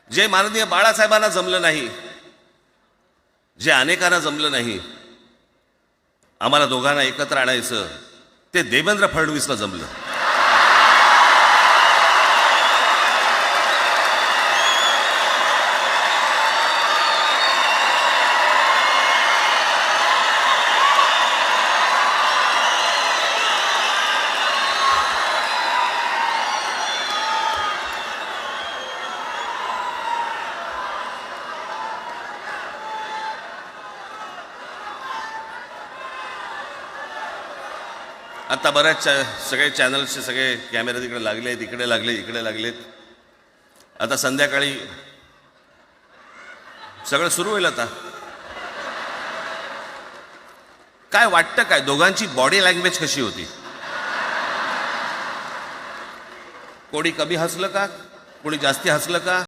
जे माननीय बाळासाहेबांना जमलं नाही, जे अनेकांना जमलं नाही, आम्हाला दोघांना एकत्र आणायचं, ते देवेंद्र फडणवीसला जमलं. आता बऱ्याच सगळे चॅनल्सचे सगळे कॅमेरे तिकडे लागले, इकडे लागले, इकडे लागलेत. आता संध्याकाळी सगळं सुरू होईल. आता काय वाटतं, काय दोघांची बॉडी लँग्वेज कशी होती? कोणी कमी हसलं का, कोणी जास्ती हसलं का?